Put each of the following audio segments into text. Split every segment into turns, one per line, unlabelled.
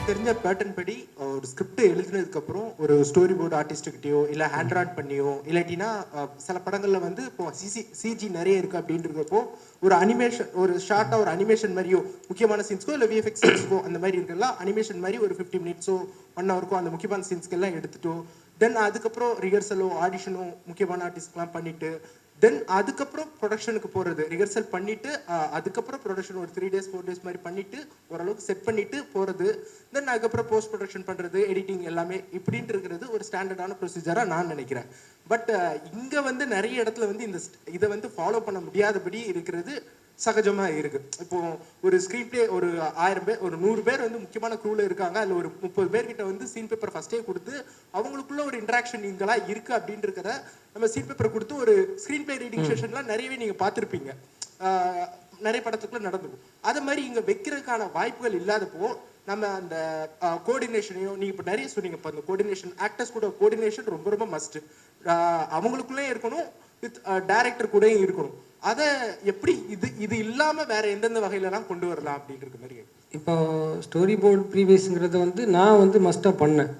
தெரிஞ்ச பேட்டர்ன் படி ஒரு ஸ்கிரிப்ட் எழுதுனதுக்கப்புறம் ஒரு ஸ்டோரி போர்டு ஆர்டிஸ்ட்டுக்கிட்டயோ இல்லை ஹேண்ட் ராட் பண்ணியோ இல்லாட்டினா சில படங்களில் வந்து இப்போ சிஜி நிறைய இருக்குது அப்படின்றப்போ ஒரு அனிமேஷன் ஒரு ஷார்ட்டாக ஒரு அனிமேஷன் மாதிரியோ முக்கியமான சீன்ஸ்க்கோ இல்லை விஎஃப்எக்ஸ் சீன்ஸ்க்கோ அந்த மாதிரி இருக்கலாம் அனிமேஷன் மாதிரி ஒரு 50 மினிட்ஸோ 1 ஹவருக்கோ அந்த முக்கியமான சீன்ஸ்க்கெல்லாம் எடுத்துட்டோ தென் அதுக்கப்புறம் ரிஹர்சலோ ஆடிஷனோ முக்கியமான ஆர்டிஸ்ட்லாம் பண்ணிட்டு தென் அதுக்கப்புறம் ப்ரொடக்ஷனுக்கு போகிறது ரிஹர்சல் பண்ணிவிட்டு அதுக்கப்புறம் ப்ரொடக்ஷன் ஒரு 3 days 4 days மாதிரி பண்ணிவிட்டு ஓரளவுக்கு செட் பண்ணிவிட்டு போகிறது தென் அதுக்கப்புறம் போஸ்ட் ப்ரொடக்ஷன் பண்ணுறது எடிட்டிங் எல்லாமே இப்படின்ட்டு இருக்கிறது ஒரு ஸ்டாண்டர்டான ப்ரொசீஜராக நான் நினைக்கிறேன். பட் இங்கே வந்து நிறைய இடத்துல வந்து இதை வந்து ஃபாலோ பண்ண முடியாதபடி இருக்கிறது சகஜமாக இருக்குது. இப்போ ஒரு ஸ்க்ரீன் பிளே ஒரு 1000 பேர் ஒரு 100 பேர் வந்து முக்கியமான க்ரூவில் இருக்காங்க, அதில் ஒரு 30 பேர்கிட்ட வந்து சீன் பேப்பர் ஃபஸ்ட்டே கொடுத்து அவங்களுக்குள்ள ஒரு இன்ட்ராக்ஷன் இங்கெல்லாம் இருக்குது அப்படின்றத நம்ம சீன் பேப்பர் கொடுத்து ஒரு ஸ்க்ரீன் பிளே ரீடிங் செஷன்லாம் நிறையவே நீங்கள் பார்த்துருப்பீங்க, நிறைய படத்துக்குள்ள நடந்துக்கும். அதை மாதிரி இங்கே வைக்கிறதுக்கான வாய்ப்புகள் இல்லாதப்போ நம்ம அந்த கோஆர்டினேஷனையும் நீங்கள் இப்போ நிறைய சொன்னீங்க. இப்போ அந்த கோஆர்டினேஷன் ஆக்டர்ஸ் கூட கோஆர்டினேஷன் ரொம்ப ரொம்ப மஸ்ட்டு, அவங்களுக்குள்ளே இருக்கணும், வித் டைரக்டர் கூடயும் இருக்கணும். அதை எப்படி இது இல்லாமல் வேற எந்தெந்த வகையிலலாம் கொண்டு வரலாம் அப்படின்ற மாதிரி.
இப்போ ஸ்டோரி போர்டு ப்ரீவியஸுங்கிறத வந்து நான் வந்து மஸ்ட்டாக பண்ணேன்.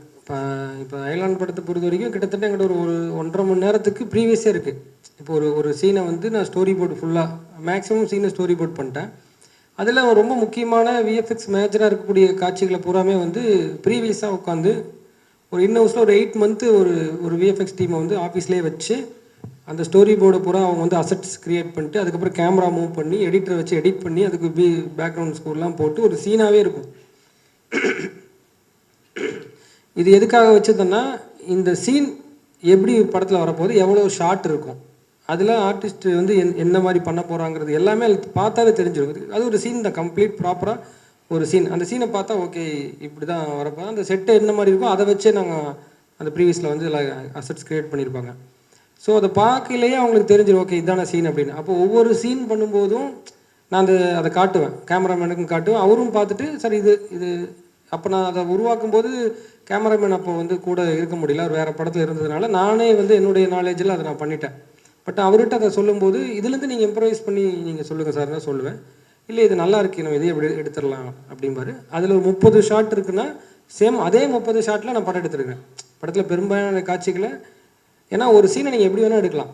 இப்போ அயலான் படத்தை பொறுத்த வரைக்கும் கிட்டத்தட்ட எங்கிட்ட ஒரு 1.5 மணி நேரத்துக்கு ப்ரீவியஸே இருக்குது. இப்போ ஒரு சீனை வந்து நான் ஸ்டோரி போர்டு ஃபுல்லாக மேக்ஸிமம் சீனை ஸ்டோரி போர்டு பண்ணிட்டேன். அதில் ரொம்ப முக்கியமான விஎஃப்எக்ஸ் மேஜராக இருக்கக்கூடிய காட்சிகளை பூராமே வந்து ப்ரீவியஸாக உட்காந்து ஒரு இன்னவுஸில் ஒரு 8 months ஒரு விஎஃப்எக்ஸ் டீமை வந்து ஆஃபீஸ்லேயே வச்சு அந்த ஸ்டோரி போர்டை பூரா அவங்க வந்து அசெட்ஸ் க்ரியேட் பண்ணிட்டு அதுக்கப்புறம் கேமரா மூவ் பண்ணி எடிட்டரை வச்சு எடிட் பண்ணி அதுக்கு பேக்ரவுண்ட் ஸ்கோர்லாம் போட்டு ஒரு சீனாகவே இருக்கும். இது எதுக்காக வச்சதுன்னா இந்த சீன் எப்படி படத்தில் வரப்போகுது, எவ்வளோ ஷார்ட் இருக்கும், அதில் ஆர்டிஸ்ட் வந்து என்ன மாதிரி பண்ண போகிறாங்கிறது எல்லாமே பார்த்தாவே தெரிஞ்சிருக்கும். அது ஒரு சீன் தான், கம்ப்ளீட் ப்ராப்பராக ஒரு சீன். அந்த சீனை பார்த்தா ஓகே இப்படி தான் வரப்போ அந்த செட்டை என்ன மாதிரி இருக்கும் அதை வச்சே நாங்கள் அந்த ப்ரீவியஸில் வந்து அசெட்ஸ் க்ரியேட் பண்ணியிருப்பாங்க. ஸோ அதை பார்க்கலையே அவங்களுக்கு தெரிஞ்சிடும் ஓகே இதான சீன் அப்படின்னு. அப்போ ஒவ்வொரு சீன் பண்ணும்போதும் நான் அதை காட்டுவேன், கேமராமேனுக்கும் காட்டுவேன், அவரும் பார்த்துட்டு சரி இது அப்போ நான் அதை உருவாக்கும் போது கேமராமேன் அப்போ வந்து கூட இருக்க முடியல, அவர் வேறு படத்தில் இருந்ததுனால நானே வந்து என்னுடைய நாலேஜில் அதை நான் பண்ணிட்டேன். பட் அவர்கிட்ட அதை சொல்லும்போது இதுலேருந்து நீங்கள் இம்ப்ரவைஸ் பண்ணி நீங்கள் சொல்லுங்கள் சார் தான் சொல்லுவேன். இல்லை இது நல்லா இருக்கு, நம்ம இதையே எப்படி எடுத்துடலாம் அப்படிம்பாரு. அதில் ஒரு 30 ஷாட் இருக்குன்னா சேம் அதே 30 ஷாட்டில் நான் படம் எடுத்துருக்கேன். படத்தில் பெரும்பாலான காட்சிகளை ஏன்னா ஒரு சீனை நீங்கள் எப்படி வேணால் எடுக்கலாம்,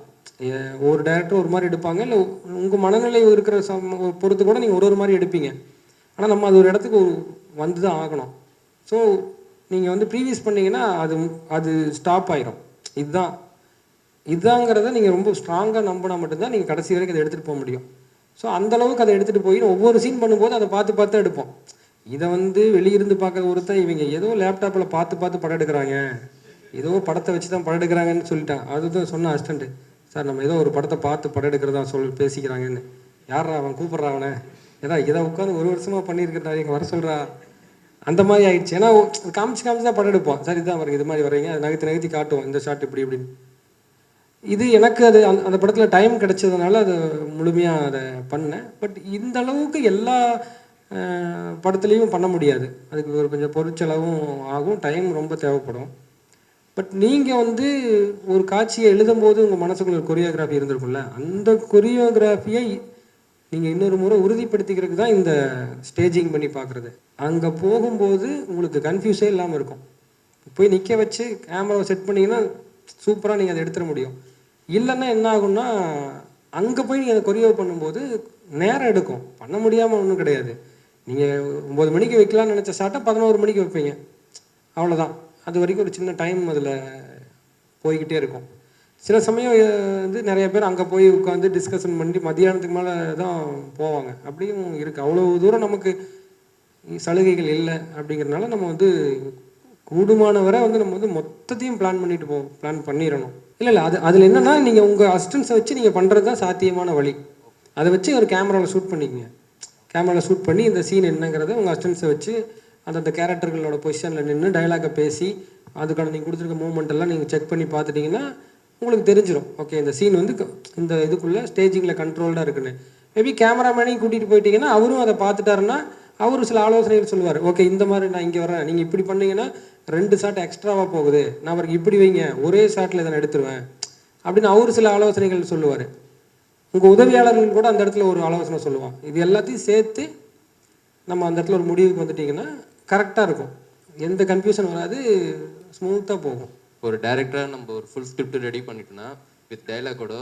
ஒரு டைரக்டர் ஒரு மாதிரி எடுப்பாங்க, இல்லை உங்கள் மனநிலை இருக்கிற பொறுத்து கூட நீங்கள் ஒரு மாதிரி எடுப்பீங்க. ஆனால் நம்ம அது ஒரு இடத்துக்கு வந்து தான் ஆகணும். ஸோ நீங்கள் வந்து ப்ரீவியஸ் பண்ணிங்கன்னா அது ஸ்டாப் ஆகிடும். இதுதாங்கிறத நீங்கள் ரொம்ப ஸ்ட்ராங்காக நம்பினா மட்டும்தான் நீங்கள் கடைசி வரைக்கும் அதை எடுத்துகிட்டு போக முடியும். ஸோ அந்தளவுக்கு அதை எடுத்துகிட்டு போய் ஒவ்வொரு சீன் பண்ணும்போது அதை பார்த்து எடுப்போம். இதை வந்து வெளியிருந்து பார்க்குற ஒருத்தன் இவங்க ஏதோ லேப்டாப்பில் பார்த்து படம் எடுக்கிறாங்க, ஏதோ படத்தை வச்சு தான் படம் எடுக்கிறாங்கன்னு சொல்லிட்டான். அதுதான் சொன்ன அசிஸ்டண்ட்டு, சார் நம்ம ஏதோ ஒரு படத்தை பார்த்து படம் எடுக்கிறதா பேசிக்கிறாங்கன்னு. யாரா அவன் கூப்பிட்றா அவனை, இதை உட்காந்து 1 வருஷமாக பண்ணியிருக்கிறா இங்கே வர சொல்கிறா, அந்த மாதிரி ஆயிடுச்சு. ஏன்னா காமிச்சு தான் படம் எடுப்போம். சார் இதுதான் வரீங்க, இது மாதிரி வரீங்க, அதை நகர்த்தி காட்டுவோம், இந்த ஷாட் இப்படி இப்படின்னு. இது எனக்கு அது அந்த படத்தில் டைம் கிடைச்சதுனால அது முழுமையாக அதை பண்ணேன். பட் இந்த அளவுக்கு எல்லா படத்துலேயும் பண்ண முடியாது, அதுக்கு ஒரு கொஞ்சம் பொருட்செலவும் ஆகும், டைம் ரொம்ப தேவைப்படும். பட் நீங்கள் வந்து ஒரு காட்சியை எழுதும்போது உங்கள் மனசுக்குள்ள ஒரு கொரியோகிராஃபி இருந்திருக்கும்ல, அந்த கொரியோகிராஃபியை நீங்கள் இன்னொரு முறை உறுதிப்படுத்திக்கிறதுக்கு தான் இந்த ஸ்டேஜிங் பண்ணி பார்க்குறது. அங்கே போகும்போது உங்களுக்கு கன்ஃபியூஸே இல்லாமல் இருக்கும். போய் நிற்க வச்சு கேமராவை செட் பண்ணிங்கன்னா சூப்பராக நீங்கள் அதை எடுத்துட முடியும். இல்லைன்னா என்ன ஆகும்னா அங்கே போய் நீங்கள் அதை கொரியோ பண்ணும்போது நேரம் எடுக்கும், பண்ண முடியாமல் ஒன்றும் கிடையாது. நீங்கள் 9 மணிக்கு வைக்கலாம்னு நினச்ச ஷாட்டை 11 மணிக்கு வைப்பீங்க, அவ்வளோதான். அது வரைக்கும் ஒரு சின்ன டைம் அதில் போய்கிட்டே இருக்கும். சில சமயம் வந்து நிறைய பேர் அங்கே போய் உட்காந்து டிஸ்கஷன் பண்ணி மத்தியானத்துக்கு மேலே தான் போவாங்க, அப்படியும் இருக்குது. அவ்வளோ தூரம் நமக்கு சலுகைகள் இல்லை அப்படிங்கிறதுனால நம்ம வந்து கூடுமானவரை வந்து நம்ம வந்து மொத்தத்தையும் பிளான் பண்ணிடணும். இல்லை அதில் என்னென்னா நீங்கள் உங்கள் அசிஸ்டன்ஸை வச்சு நீங்கள் பண்ணுறது தான் சாத்தியமான வழி. அதை வச்சு ஒரு கேமராவில் ஷூட் பண்ணிக்கங்க. கேமராவில் ஷூட் பண்ணி இந்த சீன் என்னங்கிறத உங்கள் அசிஸ்டன்ஸை வச்சு அந்த கேரக்டர்களோட பொசிஷனில் நின்று டைலாகை பேசி அதுக்கான நீங்கள் கொடுத்துருக்க மூவ்மெண்ட் எல்லாம் நீங்கள் செக் பண்ணி பார்த்துட்டிங்கன்னா உங்களுக்கு தெரிஞ்சிடும் ஓகே இந்த சீன் வந்து இந்த இதுக்குள்ளே ஸ்டேஜிங்கில் கண்ட்ரோல்டாக இருக்குன்னு. மேபி கேமராமேனையும் கூட்டிகிட்டு போயிட்டீங்கன்னா அவரும் அதை பார்த்துட்டாருன்னா அவரும் சில ஆலோசனைகள் சொல்லுவார். ஓகே இந்த மாதிரி நான் இங்கே வரேன், நீங்கள் இப்படி பண்ணிங்கன்னா 2 ஷாட் எக்ஸ்ட்ராவாக போகுது, நான் அவருக்கு இப்படி வைங்க, ஒரே ஷாட்டில் இதை நான் எடுத்துருவேன் அப்படின்னு அவரு சில ஆலோசனைகள் சொல்லுவார். உங்கள் உதவியாளர்கள் கூட அந்த இடத்துல ஒரு ஆலோசனை சொல்லுவான். இது எல்லாத்தையும் சேர்த்து நம்ம அந்த இடத்துல ஒரு முடிவுக்கு வந்துட்டிங்கன்னா கரெக்டாக இருக்கும். எந்த கன்ஃபியூஷன் வராது, ஸ்மூத்தாக போகும்.
ஒரு டேரக்டராக நம்ம ஒரு ஃபுல் ஸ்கிரிப்ட் ரெடி பண்ணிட்டோம்னா வித் டைலாகோட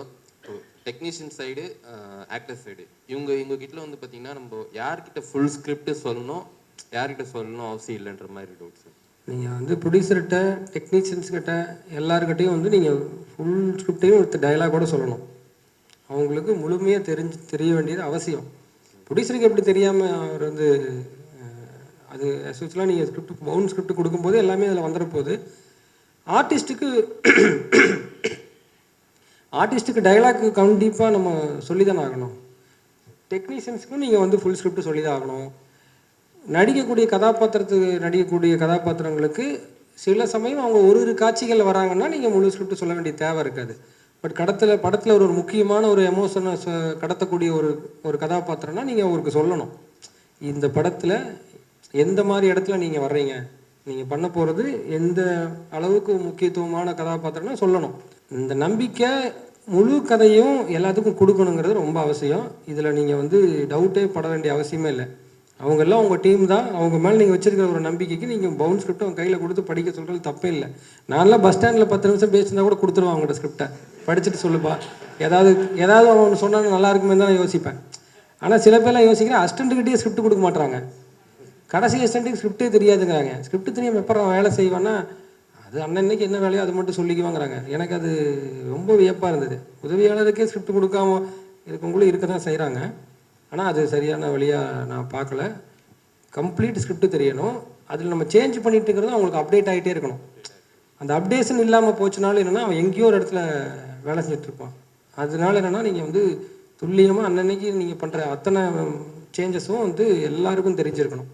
டெக்னீஷியன் சைடு ஆக்டர் சைடு இவங்க கிட்ட வந்து பார்த்தீங்கன்னா நம்ம யார்கிட்ட ஃபுல் ஸ்கிரிப்ட் சொல்லணும் யார்கிட்ட சொல்லணும் அவசியம் இல்லைன்ற மாதிரி டவுட்ஸ்.
நீங்கள் வந்து ப்ரொடியூசர்கிட்ட டெக்னீஷியன்ஸ்கிட்ட எல்லாருக்கிட்டையும் வந்து நீங்கள் ஃபுல் ஸ்கிரிப்டையும் வித் டைலாகோட சொல்லணும். அவங்களுக்கு முழுமையாக தெரிய வேண்டியது அவசியம். ப்ரொடியூசருக்கு எப்படி தெரியாமல் அவர் வந்து அது ஆக்சுவலாக நீங்கள் ஸ்கிரிப்ட் பவுன் ஸ்கிரிப்ட் கொடுக்கும்போது எல்லாமே அதில் வந்துட போகுது. ஆர்டிஸ்ட்டுக்கு டைலாக் கண்டிப்பாக நம்ம சொல்லி தானே ஆகணும். டெக்னீஷியன்ஸுக்கும் நீங்கள் வந்து ஃபுல் ஸ்கிரிப்ட் சொல்லி தான் ஆகணும். நடிக்கக்கூடிய கதாபாத்திரங்களுக்கு சில சமயம் அவங்க ஒரு காட்சிகள் வராங்கன்னா நீங்கள் முழு ஸ்கிரிப்ட் சொல்ல வேண்டிய தேவை இருக்காது. பட் படத்தில் ஒரு முக்கியமான ஒரு எமோஷனை கடத்தக்கூடிய ஒரு கதாபாத்திரம்னா நீங்கள் அவருக்கு சொல்லணும், இந்த படத்தில் எந்த மாதிரி இடத்துல நீங்கள் வர்றீங்க, நீங்கள் பண்ண போகிறது எந்த அளவுக்கு முக்கியத்துவமான கதாபாத்திரம்னா சொல்லணும். இந்த நம்பிக்கை முழு கதையும் எல்லாத்துக்கும் கொடுக்கணுங்கிறது ரொம்ப அவசியம். இதில் நீங்கள் வந்து டவுட்டே பட வேண்டிய அவசியமே இல்லை. அவங்கெல்லாம் உங்கள் டீம் தான். அவங்க மேலே நீங்கள் வச்சுருக்கிற ஒரு நம்பிக்கைக்கு நீங்கள் பவுன் ஸ்கிரிப்டை அவங்க கையில் கொடுத்து படிக்க சொல்கிறது தப்பே இல்லை. நான்லாம் பஸ் ஸ்டாண்டில் 10 நிமிஷம் பேசினா கூட கொடுத்துருவான் அவங்கள்ட்ட ஸ்கிரிப்டை, படிச்சுட்டு சொல்லுப்பா, ஏதாவது அவன் சொன்னாலும் நல்லா இருக்குமே தான் நான் யோசிப்பேன். ஆனால் சில பேர்லாம் யோசிக்கிறேன், அசிஸ்டண்ட்டுக்கிட்டே ஸ்கிரிப்ட் கொடுக்க மாட்டாங்க. கடைசி அசிஸ்டண்ட்டுக்கு ஸ்கிரிப்டே தெரியாதுங்கிறாங்க. ஸ்கிரிப்ட் தெரியாமல் எப்போ வேலை செய்வான்னா அது அன்னன்னைக்கு என்ன வேலையோ அது மட்டும் சொல்லிக்குவாங்கிறாங்க. எனக்கு அது ரொம்ப வியப்பாக இருந்தது. உதவியாளருக்கே ஸ்கிரிப்ட் கொடுக்காம இருக்கவங்களும் இருக்க தான் செய்கிறாங்க. ஆனால் அது சரியான வழியாக நான் பார்க்கல. கம்ப்ளீட் ஸ்கிரிப்ட் தெரியணும். அதில் நம்ம சேஞ்ச் பண்ணிட்டு இருக்கிறதும் அவங்களுக்கு அப்டேட் ஆகிட்டே இருக்கணும். அந்த அப்டேஷன் இல்லாமல் போச்சுனாலும் என்னென்னா அவன் எங்கேயோ ஒரு இடத்துல வேலை செஞ்சிட்ருப்பான். அதனால என்னென்னா நீங்கள் வந்து துல்லியமாக அன்னன்னைக்கு நீங்கள் பண்ணுற அத்தனை சேஞ்சஸும் வந்து எல்லாருக்கும் தெரிஞ்சிருக்கணும்.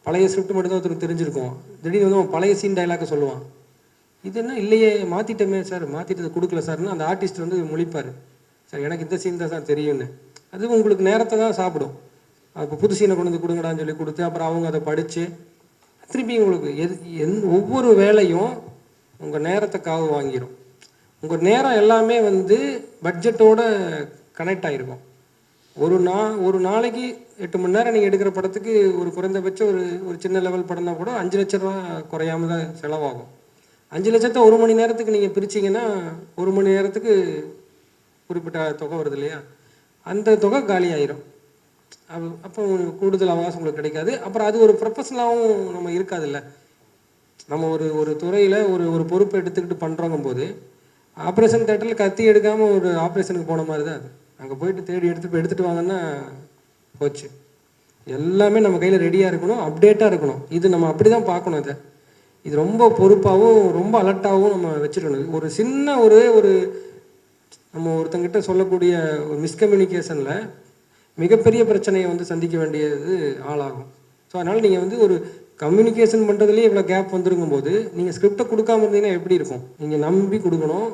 பழைய ஸ்கிரிப்ட் மட்டும்தான் ஒருத்தருக்கு தெரிஞ்சிருக்கும். திடீர்னு வந்து அவன் பழைய சீன் டைலாக்கை சொல்லுவான். இது என்ன இல்லையே, மாற்றிட்டோமே சார், மாற்றிட்டது கொடுக்கல சார்னு அந்த ஆர்டிஸ்ட் வந்து முழிப்பார். சார் எனக்கு இந்த சீன் தான் சார் தெரியும்னு. அது உங்களுக்கு நேரத்தை தான் சாப்பிடும். இப்போ புது சீனை கொண்டு வந்து கொடுங்கடான்னு சொல்லி கொடுத்து அப்புறம் அவங்க அதை படித்து திருப்பி உங்களுக்கு ஒவ்வொரு வேலையும் உங்கள் நேரத்தை காவு வாங்கிடும். உங்கள் நேரம் எல்லாமே வந்து பட்ஜெட்டோட கனெக்ட் ஆகிருக்கும். ஒரு நாளைக்கு 8 மணி நேரம் நீங்கள் எடுக்கிற படத்துக்கு ஒரு குறைந்தபட்சம் ஒரு சின்ன லெவல் படம்னா கூட 5 லட்ச ரூபா குறையாம தான் செலவாகும். 5 லட்சத்தை 1 மணி நேரத்துக்கு நீங்கள் பிரிச்சிங்கன்னா 1 மணி நேரத்துக்கு குறிப்பிட்ட தொகை வருது இல்லையா, அந்த தொகை காலி ஆயிரும். அப்போ கூடுதல் அவகாசம் உங்களுக்கு கிடைக்காது. அப்புறம் அது ஒரு ப்ரொஃபஷனலாகவும் நம்ம இருக்காதுல்ல. நம்ம ஒரு துறையில் ஒரு பொறுப்பை எடுத்துக்கிட்டு பண்ணுறோங்கும் போது ஆப்ரேஷன் தேட்டரில் கத்தி எடுக்காமல் ஒரு ஆப்ரேஷனுக்கு போன மாதிரி தான் அது. அங்கே போயிட்டு தேடி எடுத்துகிட்டு வாங்கன்னா போச்சு. எல்லாமே நம்ம கையில் ரெடியாக இருக்கணும், அப்டேட்டாக இருக்கணும். இது நம்ம அப்படி தான் பார்க்கணும். இது ரொம்ப பொறுப்பாகவும் ரொம்ப அலர்ட்டாகவும் நம்ம வச்சுருக்கணும். ஒரு சின்ன ஒரு நம்ம ஒருத்தங்கிட்ட சொல்லக்கூடிய ஒரு மிஸ்கம்யூனிகேஷனில் மிகப்பெரிய பிரச்சனையை வந்து சந்திக்க வேண்டியது ஆளாகும். ஸோ அதனால் நீங்கள் வந்து ஒரு கம்யூனிகேஷன் பண்ணுறதுலேயே இவ்வளோ கேப் வந்துருங்கும் போது நீங்கள் ஸ்கிரிப்டை கொடுக்காம இருந்தீங்கன்னா எப்படி இருக்கும்? நீங்கள் நம்பி கொடுக்கணும்,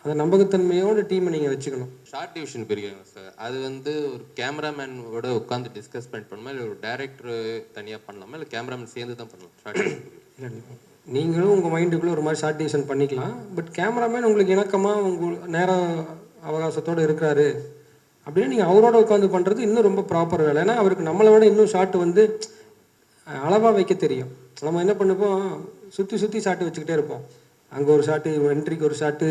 அந்த நம்பகத்தன்மையோட டீமை நீங்கள் வச்சுக்கணும்.
ஷார்ட் டிவிஷன் பிரிக்கிறாங்க சார், அது வந்து ஒரு கேமராமேனோட உட்காந்து டிஸ்கஸ் பண்ணணுமா, இல்லை ஒரு டைரக்டர் தனியாக பண்ணலாமா, இல்லை கேமராமேன் சேர்ந்து தான் பண்ணலாம்? ஷார்ட் டிவிஷன்
நீங்களும் உங்கள் மைண்டுக்குள்ளே ஒரு மாதிரி ஷார்ட் டிவிஷன் பண்ணிக்கலாம். பட் கேமராமேன் உங்களுக்கு இணக்கமாக உங்கள் நேர அவகாசத்தோடு இருக்கிறாரு அப்படின்னா நீங்கள் அவரோட உட்காந்து பண்ணுறது இன்னும் ரொம்ப ப்ராப்பர் வேலை. ஏன்னா அவருக்கு நம்மளை விட இன்னும் ஷார்ட் வந்து அளவாக வைக்க தெரியும். நம்ம என்ன பண்ணுவோம், சுற்றி ஷாட்டு வச்சுக்கிட்டே இருப்போம். அங்கே ஒரு ஷாட்டு, என்ட்ரிக்கு ஒரு ஷாட்டு,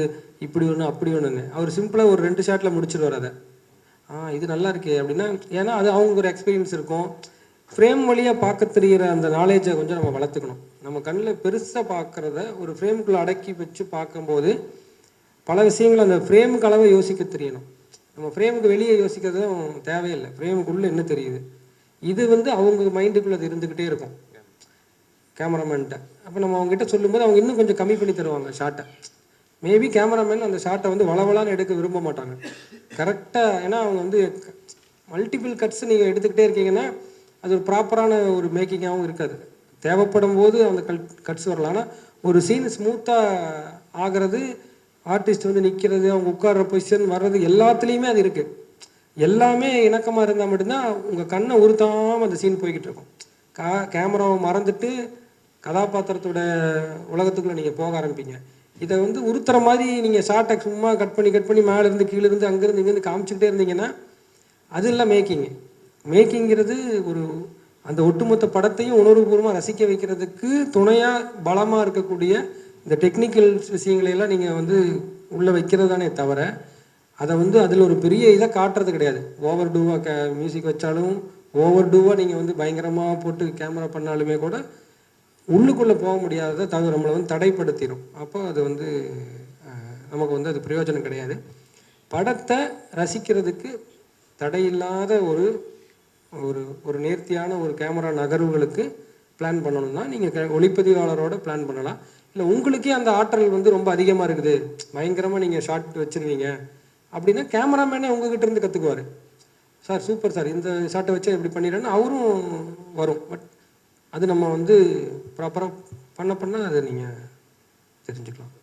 இப்படி ஒன்று அப்படி ஒன்றுன்னு. அவர் சிம்பிளாக ஒரு 2 ஷாட்டில் முடிச்சிடுவார் அதை. இது நல்லா இருக்கே அப்படின்னா, ஏன்னா அது அவங்களுக்கு ஒரு எக்ஸ்பீரியன்ஸ் இருக்கும். ஃப்ரேம் வழியாக பார்க்க தெரிகிற அந்த நாலேஜை கொஞ்சம் நம்ம வளர்த்துக்கணும். நம்ம கண்ணில் பெருசாக பார்க்குறத ஒரு ஃப்ரேமுக்குள்ளே அடக்கி வச்சு பார்க்கும்போது பல விஷயங்கள் அந்த ஃப்ரேமுக்கு அளவை யோசிக்க தெரியணும். நம்ம ஃப்ரேமுக்கு வெளியே யோசிக்கிறதும் தேவையில்லை, ஃப்ரேமுக்குள்ளே என்ன தெரியுது இது வந்து அவங்க மைண்டுக்குள்ளே அது இருந்துக்கிட்டே இருக்கும் கேமராமேன்ட்ட. அப்போ நம்ம அவங்ககிட்ட சொல்லும்போது அவங்க இன்னும் கொஞ்சம் கம்மி பண்ணி தருவாங்க ஷார்ட்டை. மேபி கேமராமேன் அந்த ஷார்ட்டை வந்து வளவலான்னு எடுக்க விரும்ப மாட்டாங்க கரெக்டாக. ஏன்னா அவங்க வந்து மல்டிபிள் கட்ஸ் நீங்கள் எடுத்துக்கிட்டே இருக்கீங்கன்னா அது ஒரு ப்ராப்பரான ஒரு மேக்கிங்காகவும் இருக்காது. தேவைப்படும் போது அந்த கட்ஸ் வரலாம். ஆனால் ஒரு சீன் ஸ்மூத்தாக ஆகிறது, ஆர்டிஸ்ட் வந்து நிற்கிறது, அவங்க உட்கார்ற பொசிஷன் வர்றது, எல்லாத்துலேயுமே அது இருக்குது. எல்லாமே இணக்கமாக இருந்தால் மட்டும்தான் உங்கள் கண்ணை உறுத்தாமல் அந்த சீன் போய்கிட்டு இருக்கும். கேமராவை மறந்துட்டு கதாபாத்திரத்தோட உலகத்துக்குள்ளே நீங்கள் போக ஆரம்பிப்பீங்க. இதை வந்து உறுத்துற மாதிரி நீங்கள் ஷார்ட்டை சும்மா கட் பண்ணி மேலேருந்து கீழேருந்து அங்கேருந்து இங்கேருந்து காமிச்சிக்கிட்டே இருந்தீங்கன்னா அது இல்லை மேக்கிங்கிறது. ஒரு அந்த ஒட்டுமொத்த படத்தையும் உணர்வுபூர்வமாக ரசிக்க வைக்கிறதுக்கு துணையாக பலமாக இருக்கக்கூடிய இந்த டெக்னிக்கல் விஷயங்களையெல்லாம் நீங்கள் வந்து உள்ளே வைக்கிறதானே தவிர அதை வந்து அதில் ஒரு பெரிய இதை காட்டுறது கிடையாது. ஓவர் டூவாக மியூசிக் வச்சாலும், ஓவர் டூவாக நீங்கள் வந்து பயங்கரமாக போட்டு கேமரா பண்ணாலுமே கூட உள்ளுக்குள்ளே போக முடியாததை தவிர நம்மளை வந்து தடைப்படுத்திடும். அப்போ அது வந்து நமக்கு வந்து அது பிரயோஜனம் கிடையாது. படத்தை ரசிக்கிறதுக்கு தடையில்லாத ஒரு ஒரு ஒரு நேர்த்தியான ஒரு கேமரா நகர்வுகளுக்கு பிளான் பண்ணணும்னா நீங்கள் ஒளிப்பதிவாளரோட பிளான் பண்ணலாம். இல்லை உங்களுக்கே அந்த ஆற்றல் வந்து ரொம்ப அதிகமாக இருக்குது, பயங்கரமாக நீங்கள் ஷாட் வச்சுருவீங்க அப்படின்னா கேமராமேனே உங்ககிட்ட இருந்து கற்றுக்குவார். சார் சூப்பர் சார், இந்த ஷாட்டை வச்சு இப்படி பண்ணிடுறேன்னு அவரும் வரும். பட் அது நம்ம வந்து ப்ராப்பராக பண்ண அதை நீங்கள் தெரிஞ்சுக்கலாம்.